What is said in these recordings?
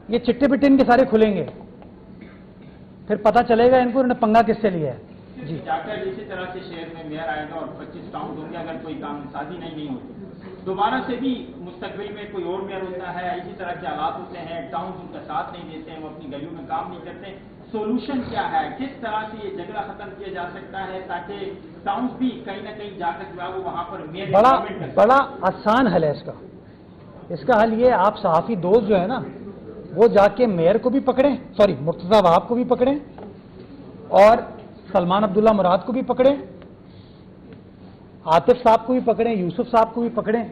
یہ چٹے پٹے ان کے سارے کھلیں گے، پھر پتہ چلے گا ان کو انہوں نے پنگا کس سے لیا ہے. جی ڈاکٹر اسی طرح سے شہر میں میئر آئے گا اور 25 ٹاؤن ہوں گے، اگر کوئی کام سازی نہیں ہوتی دوبارہ سے بھی مستقبل میں کوئی اور میئر ہوتا ہے، اسی طرح کے حالات ہوتے ہیں، ٹاؤن ان کا ساتھ نہیں دیتے ہیں، وہ اپنی گلیوں میں کام نہیں کرتے. سولوشن کیا ہے؟ کس طرح سے یہ جھگڑا ختم کیا جا سکتا ہے تاکہ ٹاؤنز بھی کہیں نہ کہیں جا کر جو ہے وہ وہاں پر میئر بڑا آسان حل ہے اس کا حل یہ، آپ صحافی دوست جو ہے نا وہ جا کے میئر کو بھی پکڑیں، مرتضی وہاب کو بھی پکڑیں، اور سلمان عبداللہ مراد کو بھی پکڑیں، عاطف صاحب کو بھی پکڑیں، یوسف صاحب کو بھی پکڑیں،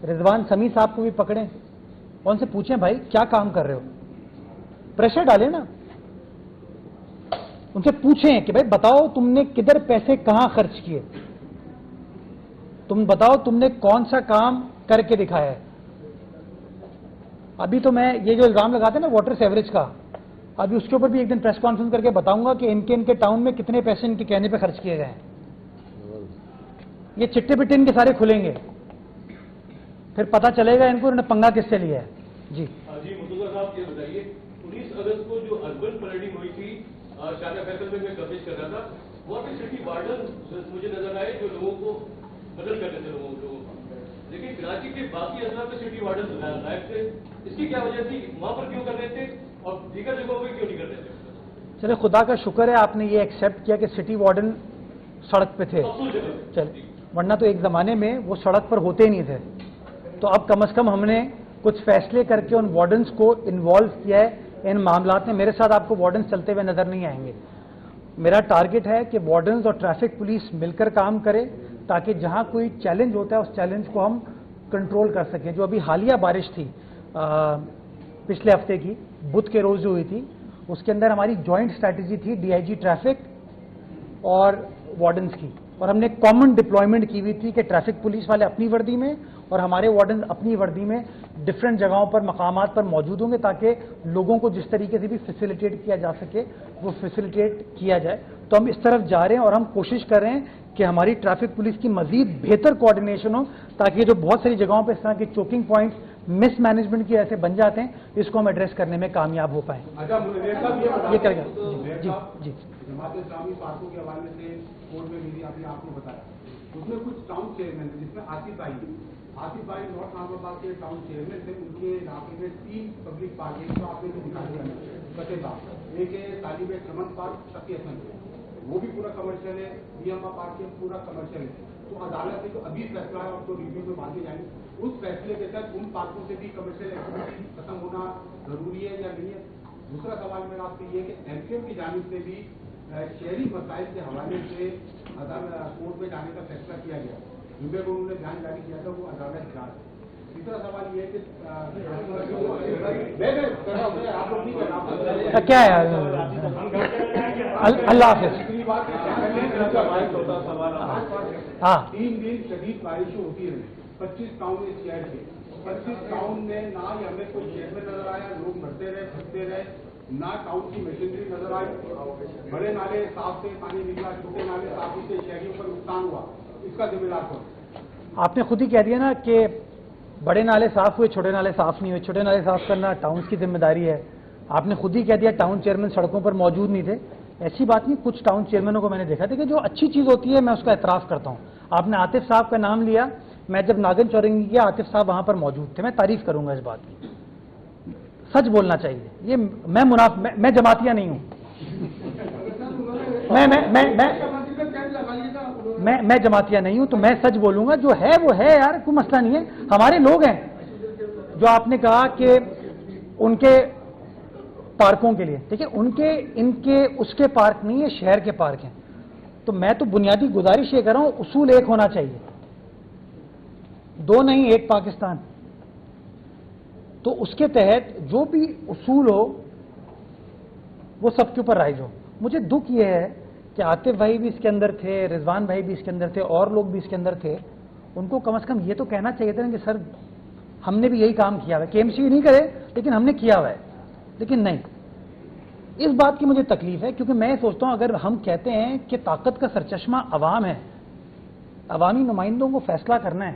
رضوان سمیع صاحب کو بھی پکڑیں، اور ان سے پوچھیں بھائی کیا کام کر رہے ہو، پریشر ڈالیں نا، ان سے پوچھیں کہ بھائی بتاؤ تم نے کدھر پیسے کہاں خرچ کیے، تم بتاؤ تم نے کون سا کام کر کے دکھایا ہے. ابھی تو میں یہ جو الزام لگاتے ہیں نا واٹر سیوریج کا، ابھی اس کے اوپر بھی ایک دن پریس کانفرنس کر کے بتاؤں گا کہ ان کے ٹاؤن میں کتنے پیسے ان کے کہنے پہ خرچ کیے گئے ہیں. یہ چٹے پٹے ان کے سارے کھلیں گے، پھر پتہ چلے گا ان کو انہوں نے پنگا کس سے لیا ہے. جی مرتضی صاحب یہ بتائیے 19 اگست کو جو اربن پریڈنگ ہوئی تھی شاہجہاں فیصل میں کوریج کر رہا تھا، وہاں پہ سٹی وارڈن مجھے نظر آئے جو لوگوں کو بدل کرتے تھے لوگوں کو، لیکن کراچی کے باقی اضلاع پہ سٹی وارڈن غائب تھے. اس کی کیا وجہ تھی؟ وہاں پر کیوں کر رہے تھے اور دیگر جگہوں پہ کیوں نہیں کر رہے تھے؟ چلے خدا کا شکر ہے آپ نے یہ ایکسیپٹ کیا کہ سٹی وارڈن سڑک پہ تھے، چل ورنہ تو ایک زمانے میں وہ سڑک پر ہوتے ہی نہیں تھے. تو اب کم از کم ہم نے کچھ فیصلے کر کے ان وارڈنز کو انوالو کیا ہے ان معاملات میں. میرے ساتھ آپ کو وارڈنز چلتے ہوئے نظر نہیں آئیں گے. میرا ٹارگٹ ہے کہ وارڈنز اور ٹریفک پولیس مل کر کام کرے تاکہ جہاں کوئی چیلنج ہوتا ہے اس چیلنج کو ہم کنٹرول کر سکیں. جو ابھی حالیہ بارش تھی پچھلے ہفتے کی بدھ کے روز جو ہوئی تھی، اس کے اندر ہماری جوائنٹ اسٹریٹجی تھی ڈی آئی جی ٹریفک اور وارڈنز کی، اور ہم نے کامن ڈپلائمنٹ کی ہوئی تھی کہ ٹریفک پولیس والے اپنی وردی میں اور ہمارے وارڈنز اپنی وردی میں ڈفرینٹ جگہوں پر مقامات پر موجود ہوں گے تاکہ لوگوں کو جس طریقے سے بھی فیسیلیٹیٹ کیا جا سکے وہ فیسیلیٹیٹ کیا جائے. تو ہم اس طرف جا رہے ہیں اور ہم کوشش کر رہے ہیں کہ ہماری ٹریفک پولیس کی مزید بہتر کوآرڈینیشن ہو تاکہ جو بہت ساری جگہوں پہ اس طرح کے چوکنگ پوائنٹس مس مینجمنٹ کی ایسے بن جاتے ہیں اس کو ہم ایڈریس کرنے میں کامیاب ہو پائیں. یہ کرے گا جی جی جماعت اسلامی پارٹیوں کے حوالے سے کورٹ میں ملی آپ نے بتایا اس میں کچھ ٹاؤن چیئرمین تھے جس میں آصف بھائی نارتھ اسلام آباد کے ٹاؤن چیئرمین تھے. ان کے علاقے میں 3 پبلک پارک ہیں جو آپ نے دکھا دیا بتے صاحب. ایک ہے طالب چمن پارک شفیع حسن ہے، وہ بھی پورا کمرشل ہے، بی اما پارک پورا کمرشل ہے. تو عدالت نے جو ابھی فیصلہ ہے اور تو ریویو میں باندھے جائیں گے اس فیصلے کے تحت ان پارکوں سے بھی کمرشل ایکٹیویٹی ختم ہونا ضروری ہے یا نہیں ہے. دوسرا سوال میرا آپ سے یہ ہے کہ ایم پی ایم کی جانب سے بھی شہری مسائل کے حوالے سے عدالت کورٹ میں جانے کا فیصلہ کیا گیا. جمعے کو انہوں نے بیان جاری کیا تھا وہ عدالت جانچ. تیسرا سوال یہ ہے کہ کیا ہے اللہ حافظ. ہاں 3 دن شدید بارشیں ہوتی رہی 25 ٹاؤن اس شہر کے 25 ٹاؤن میں نہ ہی ہمیں کوئی شہر میں نظر آیا، لوگ مرتے رہے پھنستے رہے، نہ ٹاؤن کی مشینری نظر آئی. بڑے نالے صاف سے پانی نکلا، چھوٹے نالے صاف سے شہریوں پر نقصان ہوا. اس کا ذمہ دار کون؟ آپ نے خود ہی کہہ دیا نا کہ بڑے نالے صاف ہوئے چھوٹے نالے صاف نہیں ہوئے. چھوٹے نالے صاف کرنا ٹاؤنز کی ذمہ داری ہے. آپ نے خود ہی کہہ دیا ٹاؤن چیئرمین سڑکوں پر موجود نہیں تھے. ایسی بات نہیں، کچھ ٹاؤن چیئرمینوں کو میں نے دیکھا تھا کہ جو اچھی چیز ہوتی ہے میں اس کا اعتراف کرتا ہوں. آپ نے عاطف صاحب کا نام لیا، میں جب ناگن چورنگی کیا عاطف صاحب وہاں پر موجود تھے، میں تعریف کروں گا اس بات کی. سچ بولنا چاہیے. یہ میں جماعتیہ نہیں ہوں. میں جماعتیہ نہیں ہوں تو میں سچ بولوں گا. جو ہے وہ ہے یار، کوئی مسئلہ نہیں ہے. ہمارے لوگ ہیں جو آپ نے کہا کہ ان کے پارکوں کے لیے، دیکھیں ان کے اس کے پارک نہیں ہے، شہر کے پارک ہیں. تو میں تو بنیادی گزارش یہ کر رہا ہوں اصول ایک ہونا چاہیے، 2 نہیں، 1 پاکستان. تو اس کے تحت جو بھی اصول ہو وہ سب کے اوپر رائج ہو. مجھے دکھ یہ ہے کہ عاطف بھائی بھی اس کے اندر تھے، رضوان بھائی بھی اس کے اندر تھے، اور لوگ بھی اس کے اندر تھے. ان کو کم از کم یہ تو کہنا چاہیے تھا کہ سر ہم نے بھی یہی کام کیا ہوا ہے. کے ایم سی نہیں کرے لیکن ہم نے کیا ہوا ہے. لیکن نہیں، اس بات کی مجھے تکلیف ہے کیونکہ میں سوچتا ہوں اگر ہم کہتے ہیں کہ طاقت کا سرچشمہ عوام ہے، عوامی نمائندوں کو فیصلہ کرنا ہے،